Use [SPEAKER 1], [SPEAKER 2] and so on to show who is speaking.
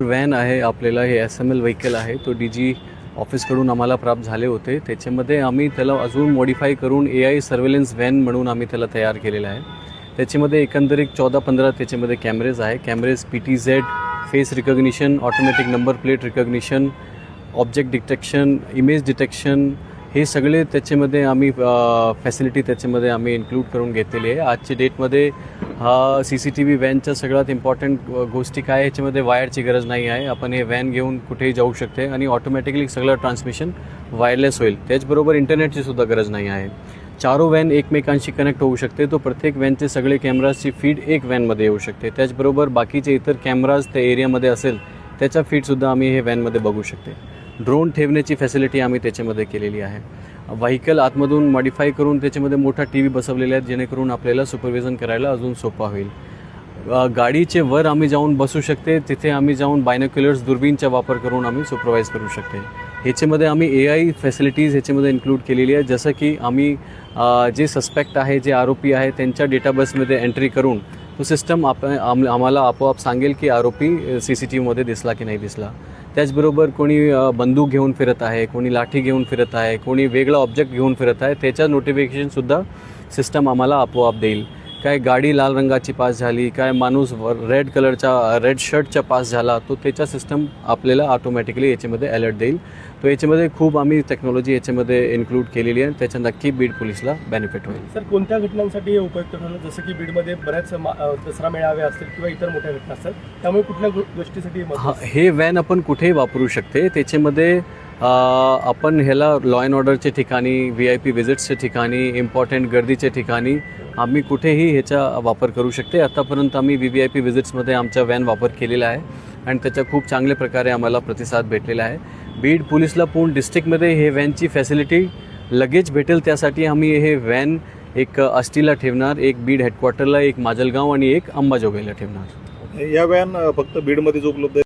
[SPEAKER 1] Van आहे आपल्याला, हे SML व्हेकल आहे, तो DG ऑफिसकडून आम्हाला प्राप्त झाले होते. त्याच्यामध्ये आम्ही त्याला अजून मॉडिफाय करून AI सर्वेलन्स व्हॅन म्हणून आम्ही त्याला तयार केलेलं आहे. त्याच्यामध्ये एकंदरीत 14-15 त्याच्यामध्ये कॅमेरेज आहे. Cameras PTZ, face recognition, automatic number plate recognition, object detection, image detection, हे सगळे त्याच्यामध्ये आम्ही फॅसिलिटी त्याच्यामध्ये आम्ही इन्क्लूड करून घेतलेली आहे. आजच्या डेटमध्ये हा CCTV व्हॅनच्या सगळ्यात इम्पॉर्टंट गोष्टी काय, याच्यामध्ये वायरची गरज नाही आहे. आपण हे व्हॅन घेऊन कुठेही जाऊ शकते आणि ऑटोमॅटिकली सगळं ट्रान्समिशन वायरलेस होईल. त्याचबरोबर इंटरनेटची सुद्धा गरज नाही आहे. 4 व्हॅन एकमेकांशी कनेक्ट होऊ शकते. तो प्रत्येक व्हॅनचे सगळे कॅमेराजची फीड एक व्हॅनमध्ये येऊ शकते. त्याचबरोबर बाकीचे इतर कॅमेराज त्या एरियामध्ये असेल त्याच्या फीडसुद्धा आम्ही हे व्हॅनमध्ये बघू शकते. ड्रोन ठेवण्याची फॅसिलिटी आम्ही त्याच्यामध्ये केलेली आहे. व्हेकल आतमधून मॉडिफाय करून त्याच्यामध्ये मोठा TV बसवलेला आहे, जेणेकरून आपल्याला सुपरविजन करायला अजून सोपा होईल. गाडीचे वर आम्ही जाऊन बसू शकते. तिथे आम्ही जाऊन बायनोक्युलर्स दुर्बीनचा वापर करून आम्ही सुपरवाईज करू शकते. ह्याच्यामध्ये आम्ही AI फॅसिलिटीज ह्याच्यामध्ये इन्क्लूड केलेली आहे. जसं की आम्ही जे सस्पेक्ट आहे, जे आरोपी आहे, त्यांच्या डेटाबेसमध्ये एंट्री करून तो सिस्टम आम्हाला आपोआप सांगेल की आरोपी CCTVमध्ये दिसला की नाही दिसला. त्याचबरोबर कोणी बंदूक घेऊन फिरत आहे, कोणी लाठी घेऊन फिरत आहे, कोणी वेगळा ऑब्जेक्ट घेऊन फिरत आहे, त्याच्या नोटिफिकेशनसुद्धा सिस्टम आम्हाला आपोआप देईल. काय गाडी लाल रंगाची पास झाली, काय माणूस रेड शर्टचा पास झाला, तो त्याचा सिस्टम आपल्याला ऑटोमॅटिकली याच्यामध्ये अलर्ट देईल. तो याच्यामध्ये खूप आम्ही टेक्नॉलॉजी याच्यामध्ये इन्क्लूड केलेली आहे. त्याच्या नक्की बीड पोलीसला बेनिफिट होईल.
[SPEAKER 2] सर, कोणत्या घटनांसाठी हे उपयुक्त ठरलं? जसं की बीडमध्ये बऱ्याच दसरा मेळावे असतील किंवा इतर मोठ्या घटना असतात, त्यामुळे कुठल्या गोष्टीसाठी
[SPEAKER 1] हे व्हॅन आपण कुठेही वापरू शकते. त्याच्यामध्ये आपण ह्याला लॉ अँड ऑर्डरच्या ठिकाणी, VIP विजिट्सच्या ठिकाणी, इम्पॉर्टंट गर्दीच्या ठिकाणी आम्ही कुठेही ह्याचा वापर करू शकते. आतापर्यंत आम्ही VIP विजिट्समध्ये आमचा व्हॅन वापर केलेला आहे आणि त्याचा खूप चांगल्या प्रकारे आम्हाला प्रतिसाद भेटलेला आहे. बीड पोलीसला पूर्ण डिस्ट्रिक्टमध्ये हे व्हॅनची फॅसिलिटी लगेच भेटेल, त्यासाठी आम्ही हे व्हॅन एक आष्टीला ठेवणार, एक बीड हेडक्वार्टरला, एक माजलगाव आणि एक अंबाजोगाईला ठेवणार.
[SPEAKER 3] या व्हॅन फक्त बीडमध्येच उपलब्ध आहे?